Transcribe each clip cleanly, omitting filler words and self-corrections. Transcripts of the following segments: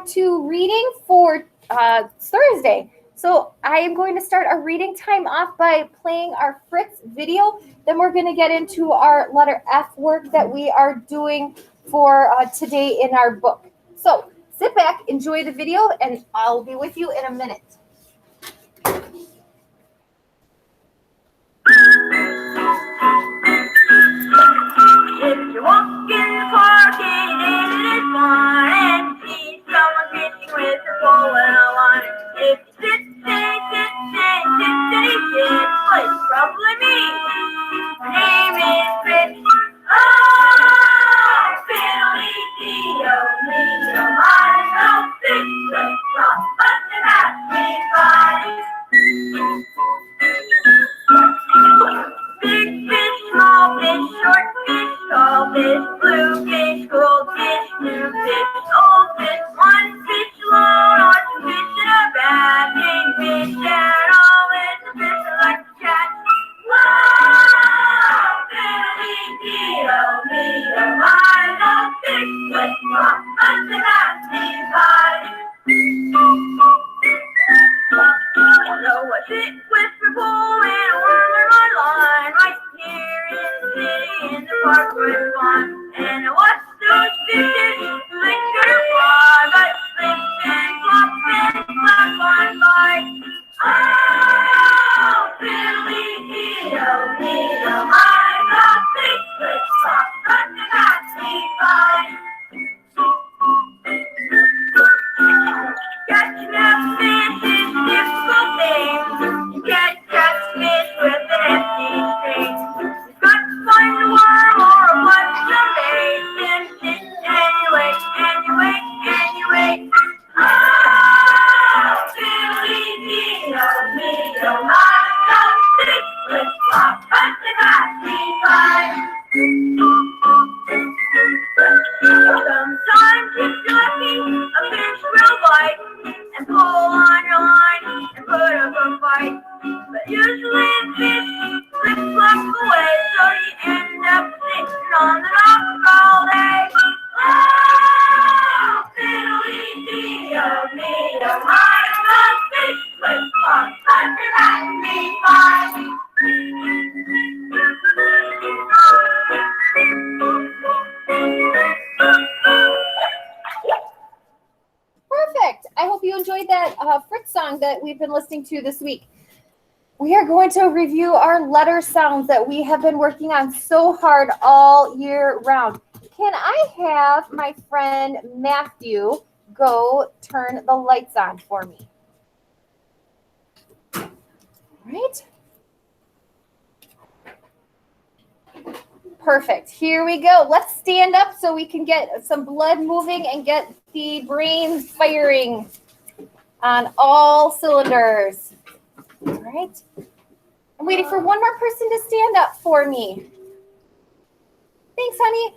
to reading for Thursday. So I am going to start our reading time off by playing our Fritz video. Then we're going to get into our letter F work that we are doing for today in our book. So sit back, enjoy the video, and I'll be with you in a minute. If you walk in the park and it is fun and see someone fishing with a pole and a line. If you sit, well, it's probably me. My name is Fritz. Oh, fiddly-dee-o-me-o, my little fish, let's drop, but the happy body. Big fish, small fish, short fish, tall fish, blue fish, goldfish, new fish, old fish, one fish alone, or two fish in a bag, big fish, and always a fish I like to catch. Whoa, fiddly-dee-o-me-o, my little fish, let's drop, but the happy body. So I sit with my pole and order my line right here in the city in the park where it's fun. And I watch those fishes flicker fly, but slip and flop and slap on by. Oh, fiddly-dee-o-me-o, I'm a fish with flop, but the happy bye. Catching up fish is a difficult thing. You can't catch fish with an empty string. You've got to find a worm or a bug someday. Then sit and you wait and you wait and you wait. Oh, fiddly-dee-o-me-o, I'm so fish with flop, but the happy bye. Sometimes if you're lucky, a fish will bite and pull on your line and put up a fight. But usually a fish flips away, so you end up sitting on the dock all day. Oh, fiddly-dee-o-me-o, I'm a fish with flop, but the happy bye. Perfect. I hope you enjoyed that Fritz song that we've been listening to this week. We are going to review our letter sounds that we have been working on so hard all year round. Can I have my friend Matthew go turn the lights on for me? All right. Perfect. Here we go. Let's stand up so we can get some blood moving and get the brain firing on all cylinders. All right. I'm waiting for one more person to stand up for me. Thanks, honey.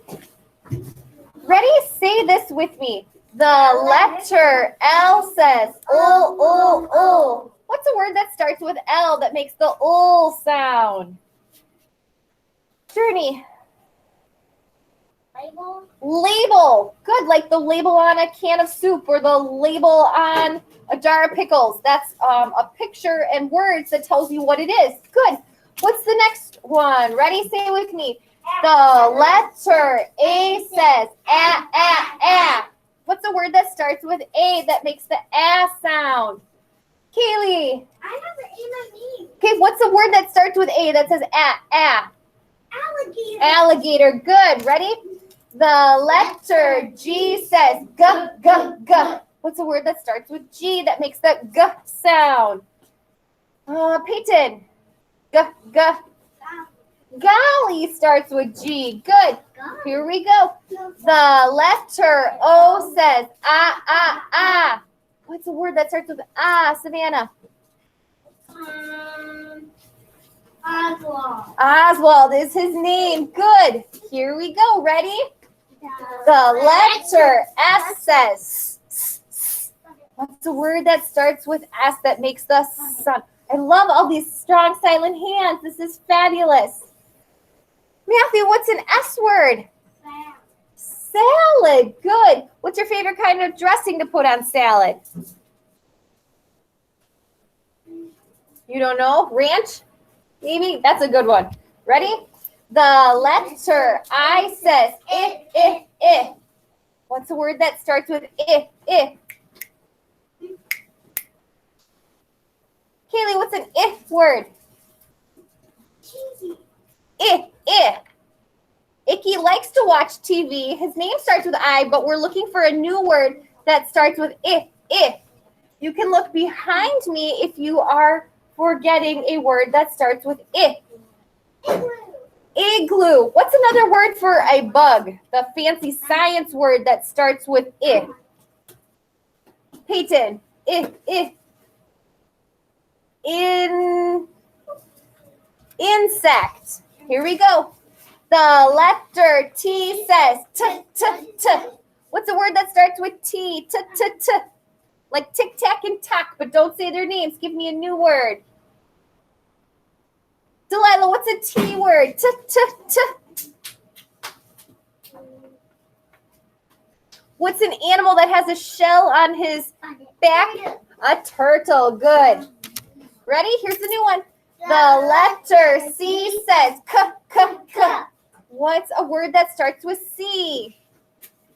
Ready? Say this with me. The letter L says, oh, oh, oh. What's a word that starts with L that makes the oh sound? Journey. Label. Label. Good, like the label on a can of soup or the label on a jar of pickles. That's a picture and words that tells you what it is. Good. What's the next one? Ready? Say it with me. The letter A says ah, ah, ah. What's a word that starts with A that makes the ah sound? Kaylee. I have the A that means. Okay, what's a word that starts with A that says ah, ah? Alligator. Alligator. Good. Ready? The letter G says g, g, g. What's a word that starts with G that makes the g sound? Peyton. G, g. Golly starts with G. Good. Here we go. The letter O says ah, ah, ah. What's a word that starts with ah, Savannah? Oswald. Oswald is his name. Good. Here we go. Ready? The letter S says s. What's a word that starts with S that makes the sound? I love all these strong silent hands. This is fabulous. Matthew, what's an S word? Salad. Good. What's your favorite kind of dressing to put on salad? You don't know? Ranch? Maybe? That's a good one. Ready? The letter I says I. What's a word that starts with I? Kaylee, what's an if word? Cheesy. I. Icky likes to watch TV. His name starts with I, but we're looking for a new word that starts with I. You can look behind me if you are forgetting a word that starts with I. Igloo. What's another word for a bug? The fancy science word that starts with I. Peyton. Insect. Here we go. The letter T says t. What's a word that starts with T? T. Like tic tac and tack, but don't say their names. Give me a new word. Delilah, what's a T word? T. What's an animal that has a shell on his back? A turtle. Good. Ready? Here's the new one. The letter C says k. What's a word that starts with C?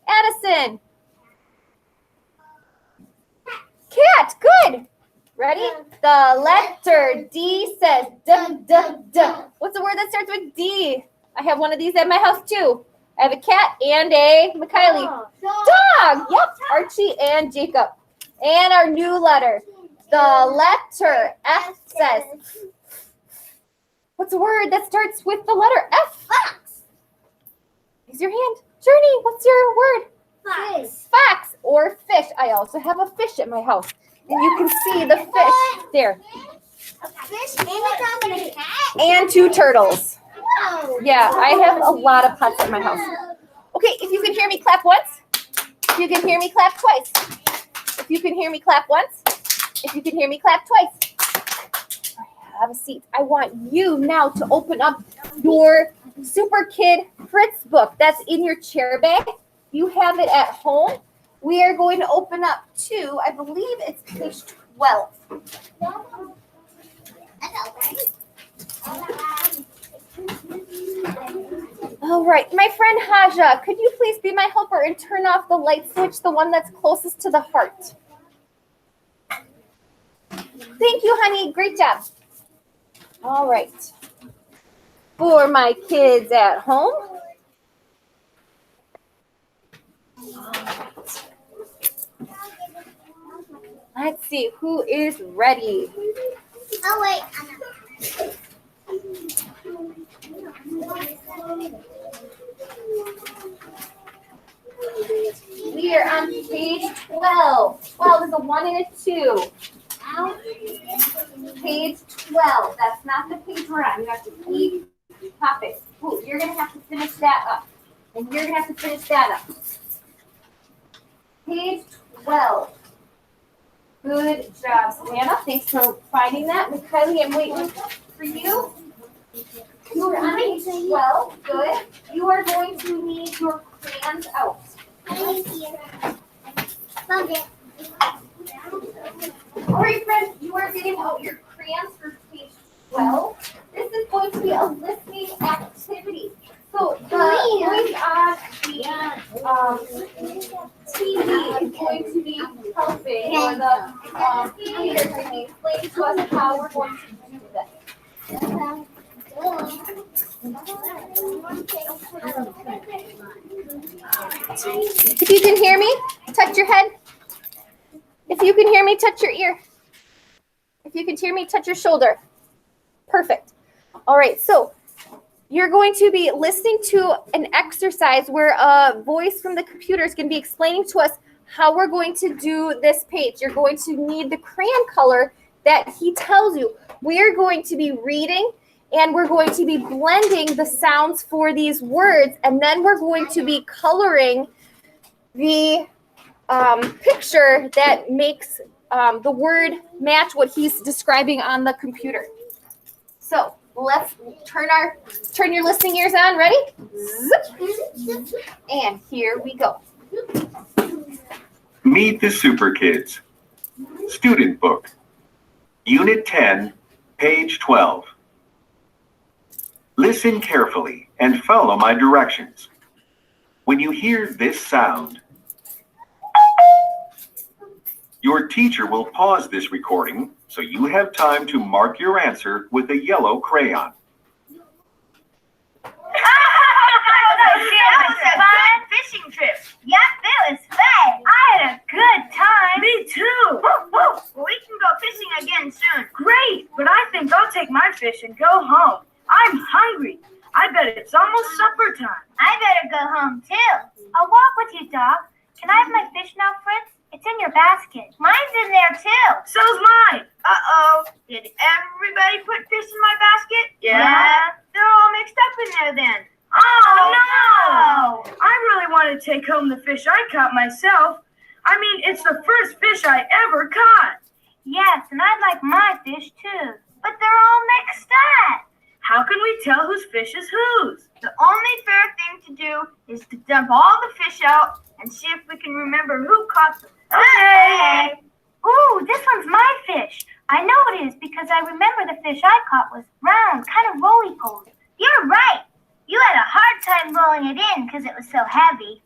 Addison. Cat. Good. Ready? The letter D says d. What's a word that starts with D? I have one of these at my house too. I have a cat and a Mikaylee. Dog. Yep. Archie and Jacob. And our new letter. The letter F says. What's a word that starts with the letter F? Fox. Raise your hand. Journey, what's your word? Fox. Fox or fish. I also have a fish at my house. And you can see the fish there. Fish and a dog and a cat. And 2 turtles. Whoa. Yeah, I have a lot of pets at my house. Okay, if you can hear me, clap once. If you can hear me, clap twice. If you can hear me, clap once. If you can hear me, clap twice. Have a seat. I want you now to open up your Super Kid Fritz book. That's in your chair bag. You have it at home. We are going to open up to, I believe it's page 12. All right, my friend Haja, could you please be my helper and turn off the light switch, the one that's closest to the heart? Thank you, honey. Great job. All right. For my kids at home. Let's see who is ready. Oh, wait. We are on page 12. 12 is a 1 and a 2. Page 12. That's not the page we're on. You have to keep popping. Ooh, you're going to have to finish that up. And you're going to have to finish that up. Page 12. Good job, Savannah. Thanks for finding that. Mikaylee, I'm waiting for you. You are on page 12. Good. You are going to need your crayons out. Found it. All right, friends, you are getting out your crayons for page 12. This is going to be a listening activity. So the voice on the TV is going to be helping, or the computer is going to be explaining to us how we're going to do this. If you can hear me, touch your head. If you can hear me, touch your ear. If you can hear me, touch your shoulder. Perfect. All right, so you're going to be listening to an exercise where a voice from the computer is going to be explaining to us how we're going to do this page. You're going to need the crayon color that he tells you. We're going to be reading and we're going to be blending the sounds for these words, and then we're going to be coloring the picture that makes the word match what he's describing on the computer. So let's turn your listening ears on. Ready? Zip. And here we go. Meet the Super Kids. Student Book. Unit 10, page 12. Listen carefully and follow my directions. When you hear this sound, your teacher will pause this recording so you have time to mark your answer with a yellow crayon. That was a fun fishing trip. Yep, it was fun. I had a good time. Me too. Well, we can go fishing again soon. Great, but I think I'll take my fish and go home. I'm hungry. I bet it's almost supper time. I better go home too. I'll walk with you, Doc. Can I have my fish now, Fritz? It's in your basket. Mine's in there too. So's mine. Uh-oh. Did everybody put fish in my basket? Yeah. They're all mixed up in there then. Oh, no! I really want to take home the fish I caught myself. I mean, it's the first fish I ever caught. Yes, and I'd like my fish too. But they're all mixed up. How can we tell whose fish is whose? The only fair thing to do is to dump all the fish out and see if we can remember who caught them. Okay. Ooh, this one's my fish. I know it is because I remember the fish I caught was round, kind of roly-poly. You're right. You had a hard time rolling it in because it was so heavy.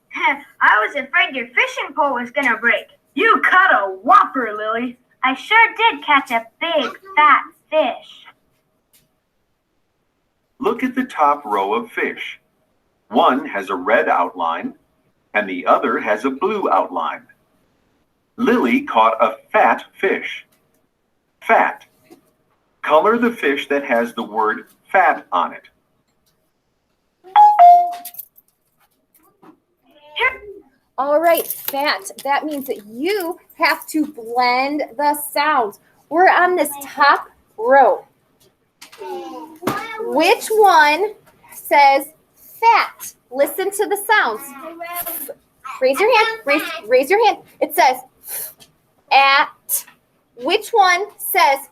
I was afraid your fishing pole was going to break. You caught a whopper, Lily. I sure did catch a big, fat fish. Look at the top row of fish. One has a red outline and the other has a blue outline. Lily caught a fat fish. Fat. Color the fish that has the word fat on it. All right, fat. That means that you have to blend the sounds. We're on this top row. Which one says fat? Listen to the sounds. Raise your hand. Raise your hand. It says at. Which one says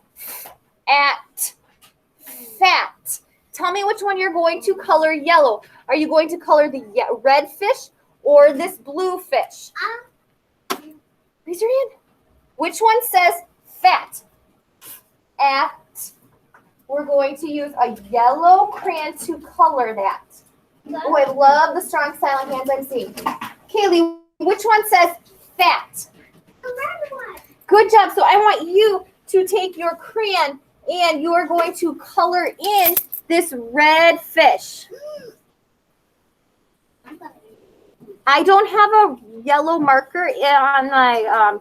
at? Fat. Tell me which one you're going to color yellow. Are you going to color the red fish or this blue fish? Raise your hand. Which one says fat? At. We're going to use a yellow crayon to color that. Oh, I love the strong silent hands I'm seeing. Kaylee, which one says fat? Good job. So I want you to take your crayon and you are going to color in this red fish. I don't have a yellow marker on my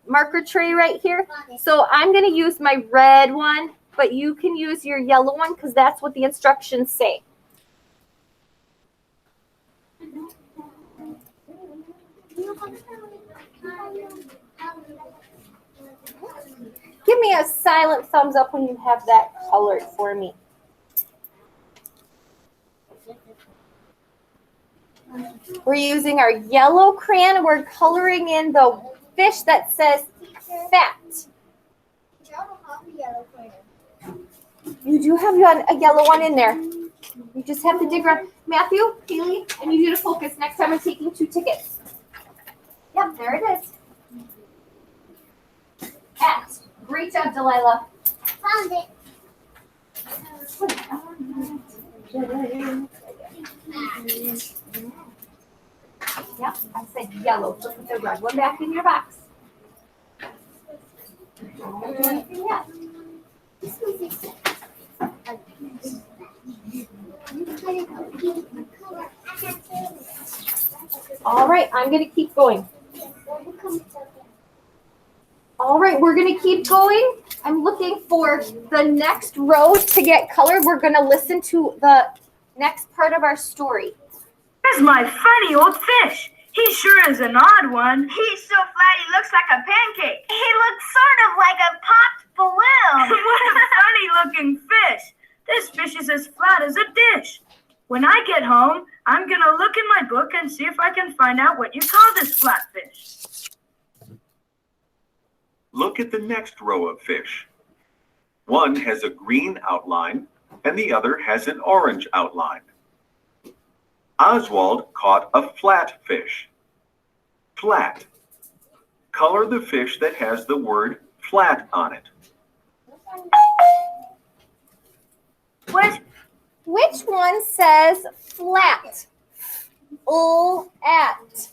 marker tray right here. So I'm going to use my red one, but you can use your yellow one because that's what the instructions say. Give me a silent thumbs up when you have that colored for me. We're using our yellow crayon. We're coloring in the fish that says fat. You do have a yellow one in there. You just have to dig around. Matthew, Haley, I need you to focus. Next time I'm taking 2 tickets. Yep, there it is. At. Great job, Delilah. Found it. Yep, I said yellow. So put the red one back in your box. Don't do anything yet. All right, I'm going to keep going. All right, we're going to keep going. I'm looking for the next row to get colored. We're going to listen to the next part of our story. There's my funny old fish. He sure is an odd one. He's so flat he looks like a pancake. He looks sort of like a popped balloon. What a funny looking fish. This fish is as flat as a dish. When I get home, I'm going to look in my book and see if I can find out what you call this flat fish. Look at the next row of fish. One has a green outline and the other has an orange outline. Oswald caught a flat fish. Flat. Color the fish that has the word flat on it. Which one says flat? Flat.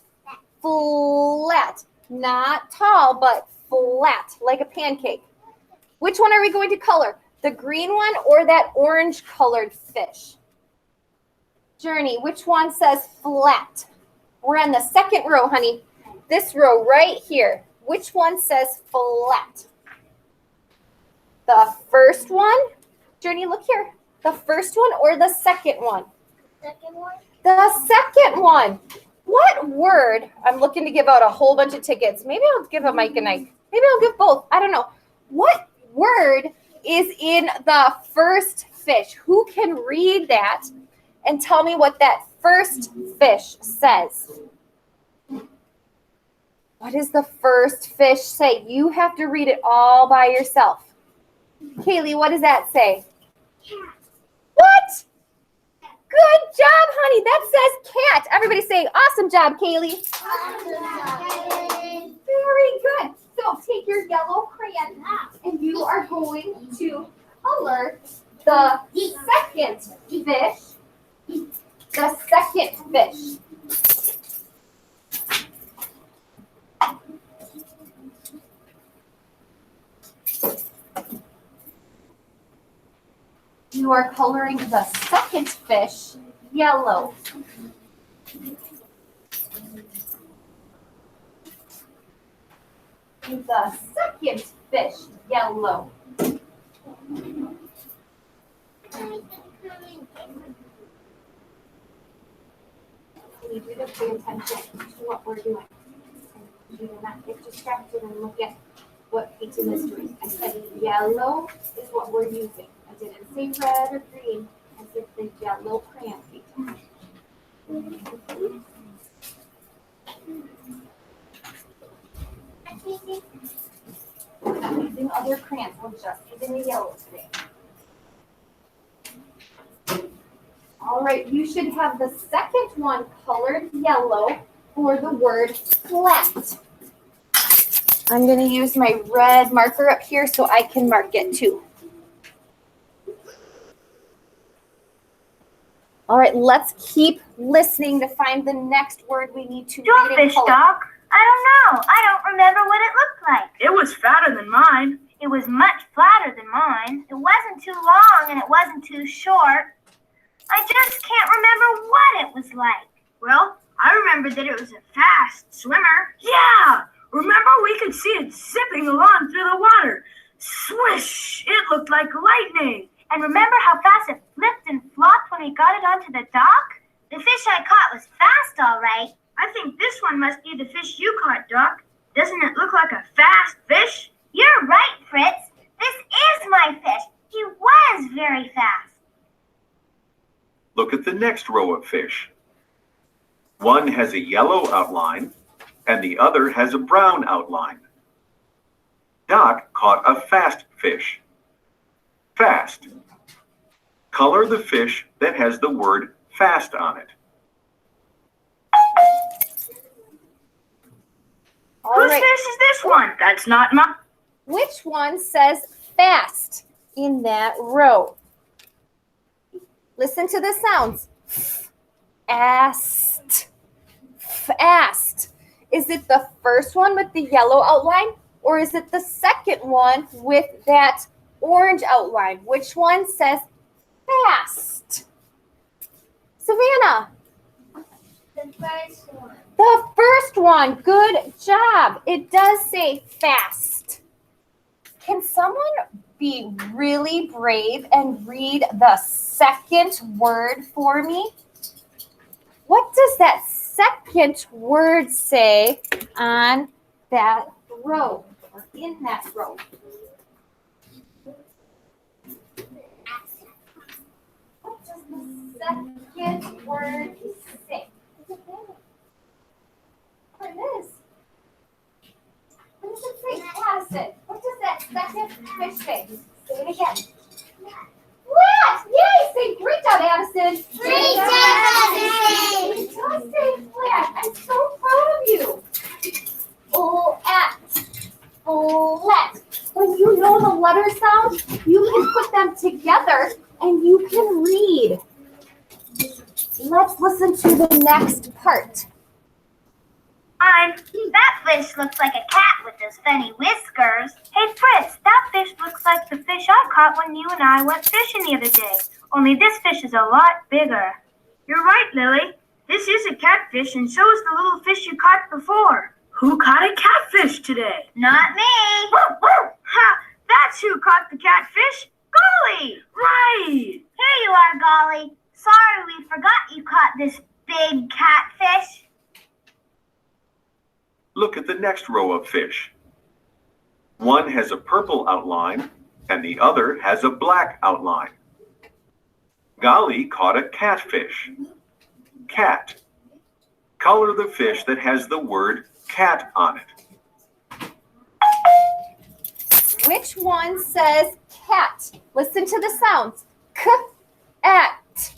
Flat. Not tall, but flat, like a pancake. Which one are we going to color? The green one or that orange colored fish? Journey, which one says flat? We're on the second row, honey. This row right here. Which one says flat? The first one? Journey, look here. The first one or the second one? Second one. The second one. What word? I'm looking to give out a whole bunch of tickets. Maybe I'll give a Mike and Ike. Maybe I'll give both. I don't know. What word is in the first fish? Who can read that and tell me what that first fish says? What does the first fish say? You have to read it all by yourself. Kaylee, what does that say? What? Good job, honey. That says cat. Everybody say, awesome job, Kaylee. Very good. So take your yellow crayon and you are going to color the second fish. The second fish. You are coloring the second fish yellow. The second fish yellow. We need you to pay attention to what we're doing. And you do not get distracted and look at what Peyton is doing. I said yellow is what we're using. I didn't say red or green. I said the yellow crayon, Peyton. We're not using other crayons. We're just using the yellow today. All right, you should have the second one colored yellow for the word flat. I'm going to use my red marker up here so I can mark it too. All right, let's keep listening to find the next word we need to read and Jewelfish, color. Doc. I don't know. I don't remember what it looked like. It was fatter than mine. It was much flatter than mine. It wasn't too long and it wasn't too short. I just can't remember what it was like. Well, I remember that it was a fast swimmer. Yeah! Remember, we could see it zipping along through the water. Swish! It looked like lightning. And remember how fast it flipped and flopped when we got it onto the dock? The fish I caught was fast, all right. I think this one must be the fish you caught, Doc. Doesn't it look like a fast fish? You're right, Fritz. This is my fish. He was very fast. Look at the next row of fish. One has a yellow outline and the other has a brown outline. Doc caught a fast fish. Fast. Color the fish that has the word fast on it. All Whose right, fish is this one? That's not mine. which one says fast in that row? Listen to the sounds. Fast. Fast. Is it the first one with the yellow outline or is it the second one with that orange outline? Which one says fast? Savannah. The first one. The first one. Good job. It does say fast. Can someone be really brave and read the second word for me? What does that second word say on that row or in that row? What does the second word say? What it is? What does it say? Addison, what does that second fish say? Say it again. What flat. Yay, say great job, Addison. Great job, Addison. It does say flat. I'm so proud of you. Flat. Flat. When you know the letter sound, you can put them together and you can read. Let's listen to the next part. That fish looks like a cat with those funny whiskers. Hey Fritz, that fish looks like the fish I caught when you and I went fishing the other day. Only this fish is a lot bigger. You're right, Lily. This is a catfish and so is the little fish you caught before. Who caught a catfish today? Not me. Ha! That's who caught the catfish. Golly! Right! Here you are, Golly. Sorry we forgot you caught this big catfish. Look at the next row of fish. One has a purple outline and the other has a black outline. Golly caught a catfish. Cat. Color the fish that has the word cat on it. Which one says cat? Listen to the sounds. K-at.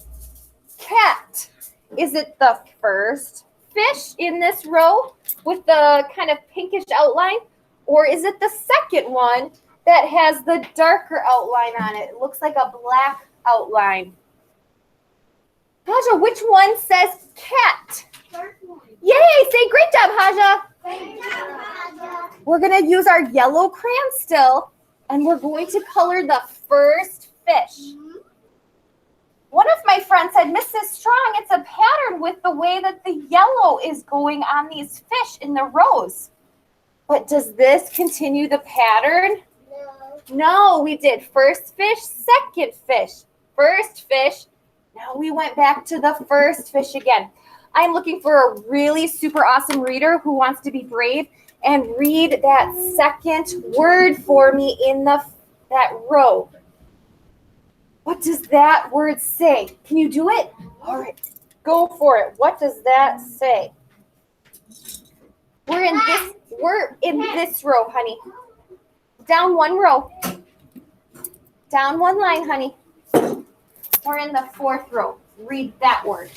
Cat. Is it the first fish in this row with the kind of pinkish outline? Or is it the second one that has the darker outline on it? It looks like a black outline. Haja, which one says cat? Yay! Say great job, Haja. Great job, Haja. We're going to use our yellow crayon still, and we're going to color the first fish. One of my friends said, Mrs. Strong, it's a pattern with the way that the yellow is going on these fish in the rows. But does this continue the pattern? No, we did first fish, second fish, first fish. Now we went back to the first fish again. I'm looking for a really super awesome reader who wants to be brave and read that second word for me in that row. What does that word say? Can you do it? All right, go for it. What does that say? We're in this row, honey. Down one row. Down one line, honey. We're in the fourth row. Read that word.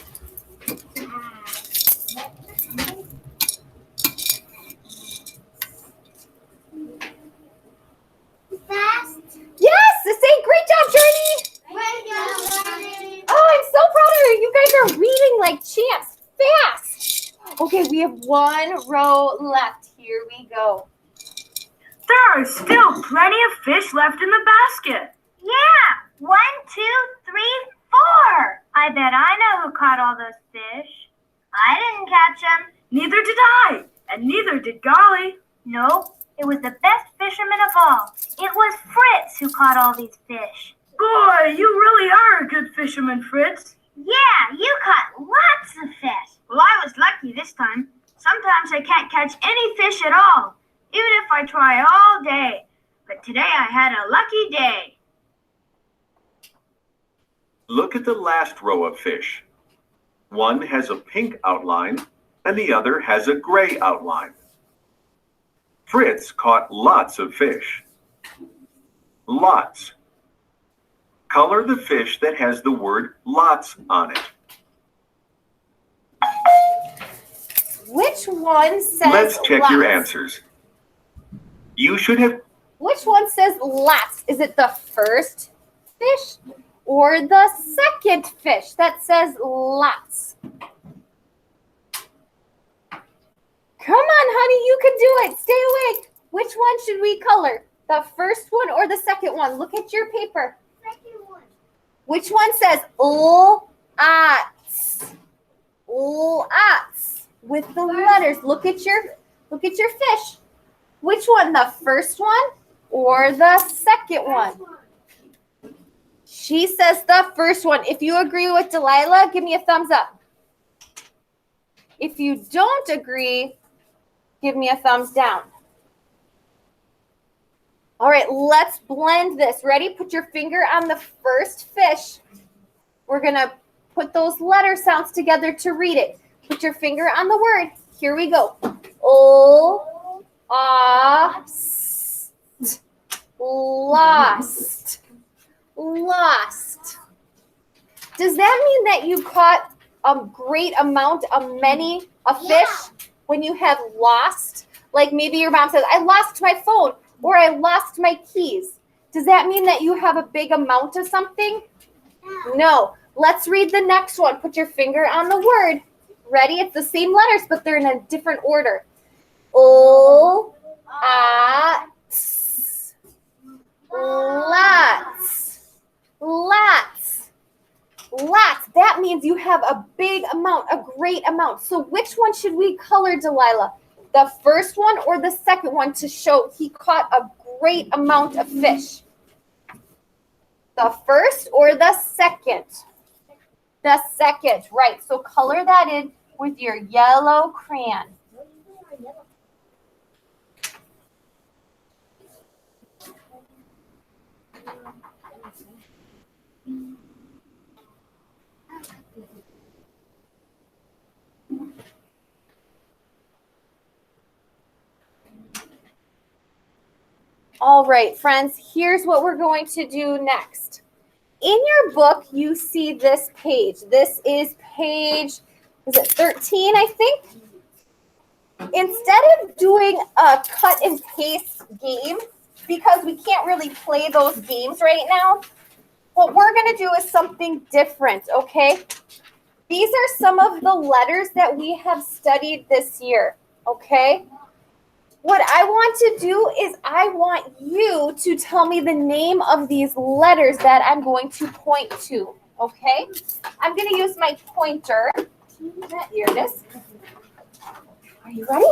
Fast. Yes, say great job, Journey. Great job, Johnny. Oh, I'm so proud of you. You guys are reading like champs. Fast. Okay, we have one row left. Here we go. There are still plenty of fish left in the basket. Yeah. 1, 2, 3, 4. I bet I know who caught all those fish. I didn't catch them. Neither did I, and neither did Golly. Nope. It was the best fisherman of all. It was Fritz who caught all these fish. Boy, you really are a good fisherman, Fritz. Yeah, you caught lots of fish. Well, I was lucky this time. Sometimes I can't catch any fish at all, even if I try all day. But today I had a lucky day. Look at the last row of fish. One has a pink outline and the other has a gray outline. Fritz caught lots of fish. Lots. Color the fish that has the word lots on it. Which one says Let's check lots? your answers. You should have. Which one says lots? Is it the first fish or the second fish that says lots? Come on, honey, you can do it. Stay awake. Which one should we color? The first one or the second one? Look at your paper. Second one. Which one says lots? Lots. With the letters. Look at your fish. Which one? The first one or the second one? She says the first one. If you agree with Delilah, give me a thumbs up. If you don't agree, give me a thumbs down. All right, let's blend this. Ready? Put your finger on the first fish. We're going to put those letter sounds together to read it. Put your finger on the word. Here we go. Lost. lost. Does that mean that you caught a great amount of fish when you have lost? Like maybe your mom says, I lost my phone or I lost my keys. Does that mean that you have a big amount of something? No. Let's read the next one. Put your finger on the word. Ready? It's the same letters, but they're in a different order. Lots. That means you have a big amount, a great amount. So which one should we color, Delilah? The first one or the second one to show he caught a great amount of fish? The first or the second? The second, right. So color that in with your yellow crayon. All right, friends, here's what we're going to do next. In your book, you see this page. This is page, is it 13, I think? Instead of doing a cut and paste game, because we can't really play those games right now, what we're going to do is something different, okay? These are some of the letters that we have studied this year, okay? What I want to do is I want you to tell me the name of these letters that I'm going to point to, okay? I'm going to use my pointer. Here it is. Are you ready?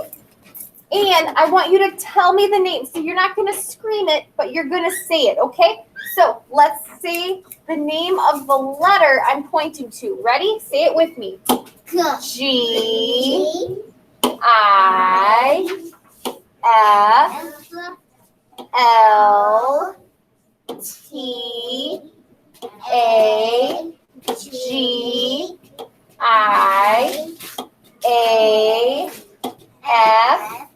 And I want you to tell me the name. So you're not going to scream it, but you're going to say it, okay? So let's say the name of the letter I'm pointing to. Ready? Say it with me. G, I, F, L, T, A, G, I, A, F,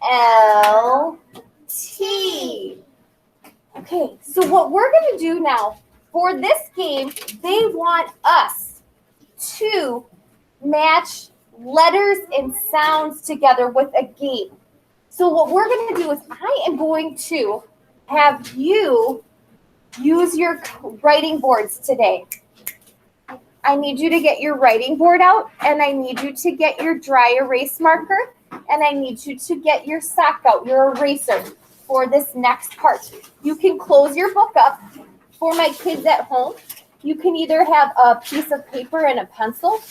L, T. Okay, so what we're going to do now for this game, they want us to match letters and sounds together with a game. So what we're going to do is I am going to have you use your writing boards today. I need you to get your writing board out, and I need you to get your dry erase marker, and I need you to get your sock out, your eraser for this next part. You can close your book up. For my kids at home, you can either have a piece of paper and a pencil,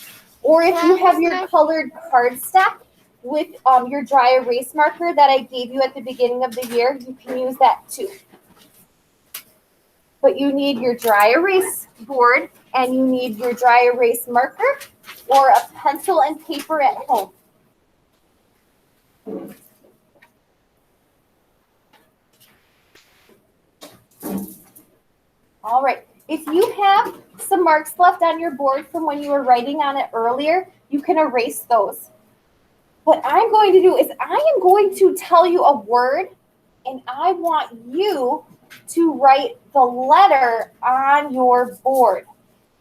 or if you have your colored card stack with your dry erase marker that I gave you at the beginning of the year, you can use that too. But you need your dry erase board and you need your dry erase marker or a pencil and paper at home. All right. If you have some marks left on your board from when you were writing on it earlier, you can erase those. What I'm going to do is I am going to tell you a word, and I want you to write the letter on your board.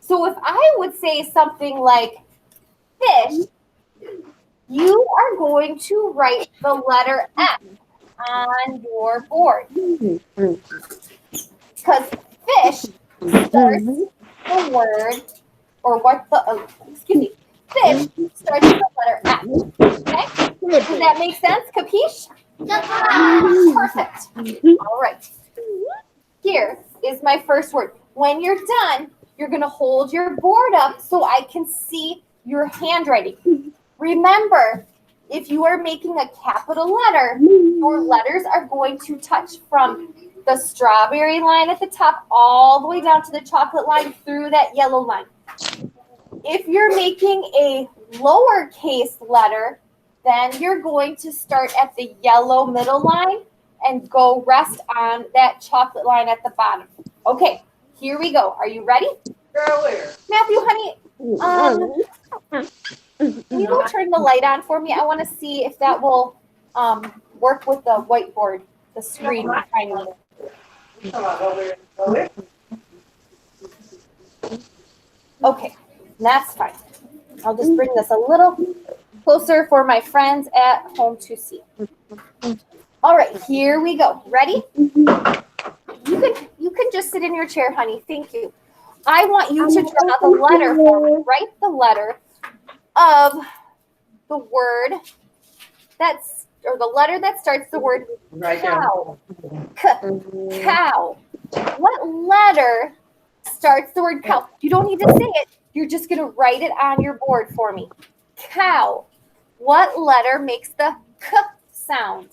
So if I would say something like fish, you are going to write the letter F on your board. Because fish starts the word, or what the, fish starts with the letter F. Okay? Does that make sense? Capiche? Perfect. All right. Here is my first word. When you're done, you're going to hold your board up so I can see your handwriting. Remember, if you are making a capital letter, your letters are going to touch from the strawberry line at the top all the way down to the chocolate line through that yellow line. If you're making a lowercase letter, then you're going to start at the yellow middle line and go rest on that chocolate line at the bottom. Okay, here we go. Are you ready? Matthew, honey, can you go turn the light on for me? I want to see if that will work with the whiteboard, the screen behind me. Okay, that's fine. I'll just bring this a little closer for my friends at home to see. All right, here we go. Ready? You can just sit in your chair, honey. Thank you. I want you to draw the letter for me. Write the letter of the word or the letter that starts the word cow. Cow. What letter starts the word cow? You don't need to say it. You're just going to write it on your board for me. Cow. What letter makes the k sound?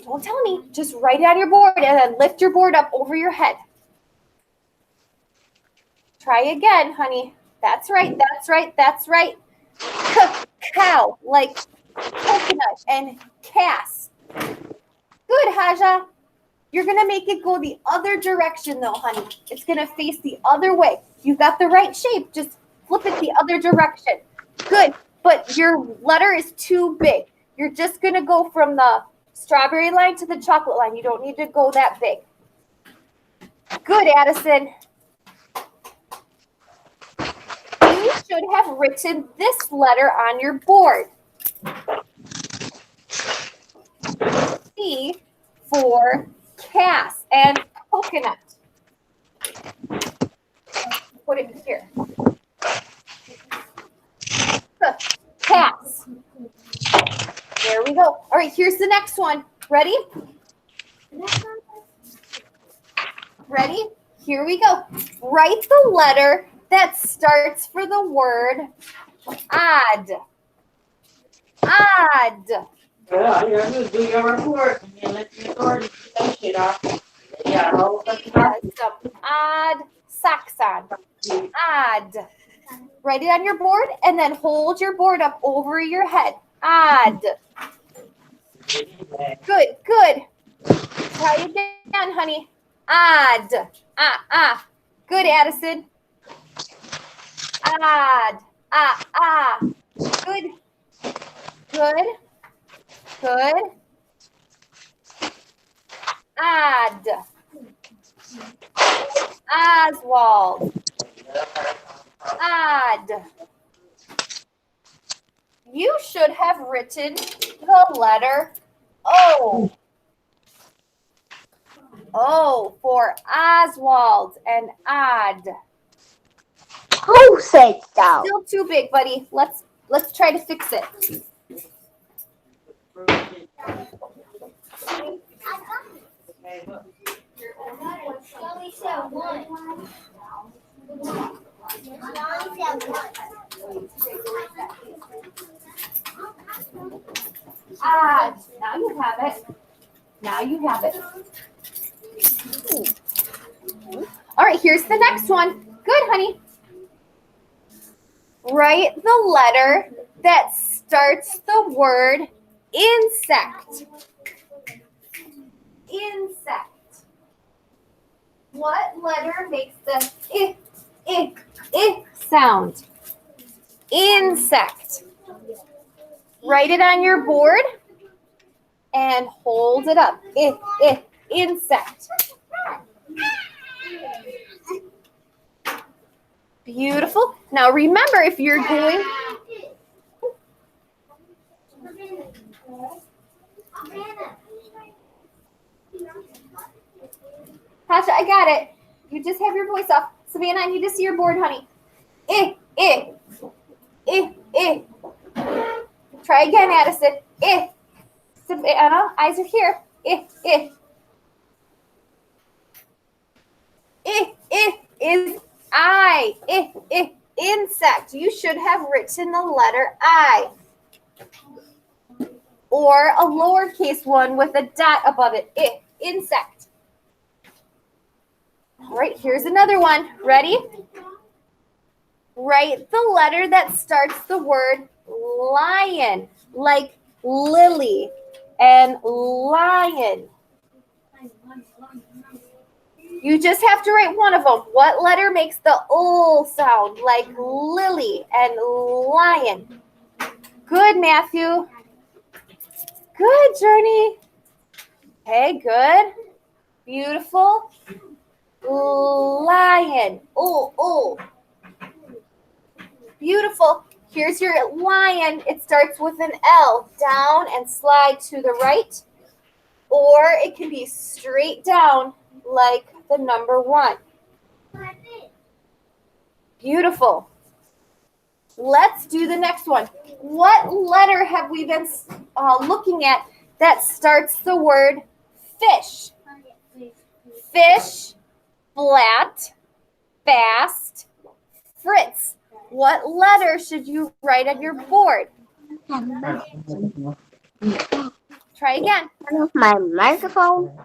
Don't tell me. Just write it on your board and then lift your board up over your head. Try again, honey. That's right. That's right. That's right. Cow, like coconut and Cass. Good, Haja. You're going to make it go the other direction, though, honey. It's going to face the other way. You got the right shape. Just flip it the other direction. Good, but your letter is too big. You're just going to go from the strawberry line to the chocolate line. You don't need to go that big. Good, Addison. You should have written this letter on your board. C for Cass and coconut. Put it here. Cass. There we go. All right, here's the next one. Ready? Ready? Here we go. Write the letter that starts for the word odd. Odd. Well, you're going to do your report and then let the authorities get that shit off. Yeah, whole bunch of Some odd socks on. Odd. Write it on your board and then hold your board up over your head. Odd. Good, good. Try again, honey. Odd. Good, Addison. Odd. Good. Good. Good. Odd. Oswald. Odd. You should have written the letter O. O for Oswald and odd. Who said so? Still too big, buddy. Let's try to fix it. Odd. Now you have it. Now you have it. All right, here's the next one. Good, honey. Write the letter that starts the word insect. Insect. What letter makes the I sound? Insect. Write it on your board and hold it up. Insect. Beautiful. Now remember, if you're doing Tasha, I got it. You just have your voice off. Savannah, I need to see your board, honey. Try again, Addison. Savannah, eyes are here. Is I. Insect. You should have written the letter I. Or a lowercase one with a dot above it. Insect. All right, here's another one. Ready? Write the letter that starts the word lion, like lily and lion. You just have to write one of them. What letter makes the O sound, like lily and lion? Good, Matthew. Good, Journey. Okay, good. Beautiful. Lion. Oh. Beautiful. Here's your lion. It starts with an L. Down and slide to the right. Or it can be straight down like the number 1. Beautiful. Let's do the next one. What letter have we been looking at that starts the word fish? Fish, flat, fast, Fritz. What letter should you write on your board? Try again. My microphone.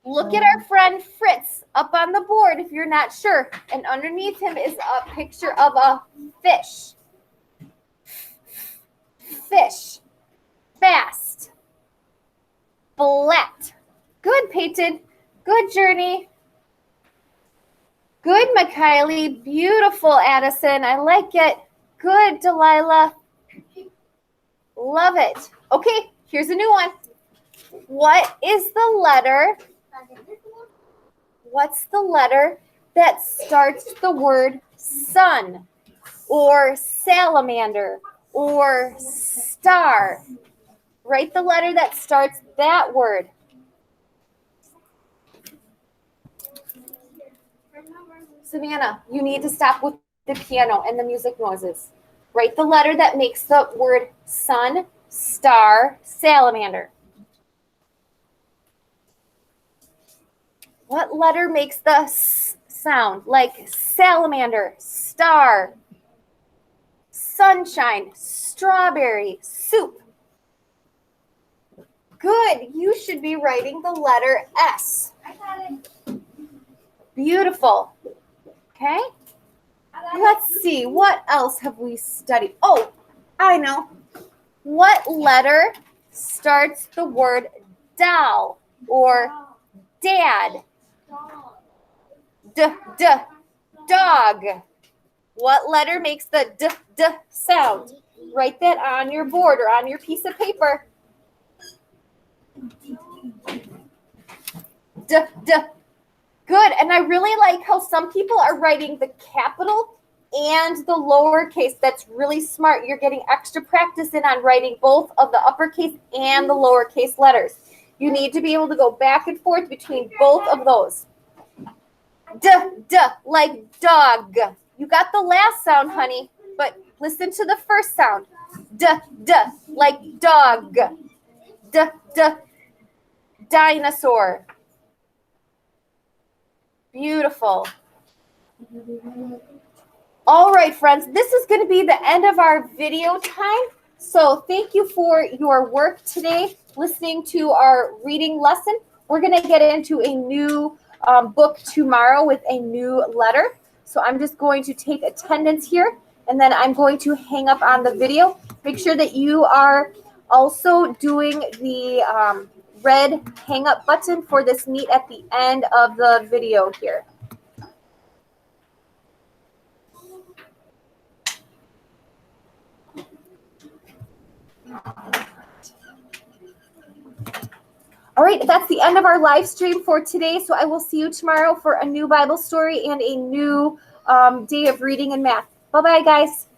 Look at our friend Fritz up on the board if you're not sure. And underneath him is a picture of a fish. Fish. Fast. Flat. Good, Peyton. Good, Journey. Good, Mikaylee. Beautiful, Addison. I like it. Good, Delilah. Love it. Okay, here's a new one. What is the letter? What's the letter that starts the word sun or salamander or star? Write the letter that starts that word. Savannah, you need to stop with the piano and the music noises. Write the letter that makes the word sun, star, salamander. What letter makes the S sound? Like salamander, star, sunshine, strawberry, soup. Good. You should be writing the letter S. Beautiful. Okay. Let's see. What else have we studied? Oh, I know. What letter starts the word doll or dad? Dog. What letter makes the d sound? Write that on your board or on your piece of paper. Good. And I really like how some people are writing the capital and the lowercase. That's really smart. You're getting extra practice in on writing both of the uppercase and the lowercase letters. You need to be able to go back and forth between both of those. Like dog. You got the last sound, honey, but listen to the first sound. Like dog. Dinosaur. Beautiful. All right, friends, this is going to be the end of our video time. So thank you for your work today, listening to our reading lesson. We're going to get into a new book tomorrow with a new letter. So I'm just going to take attendance here, and then I'm going to hang up on the video. Make sure that you are also doing the red hang up button for this meet at the end of the video here. All right, that's the end of our live stream for today. So I will see you tomorrow for a new Bible story and a new day of reading and math. Bye-bye, guys.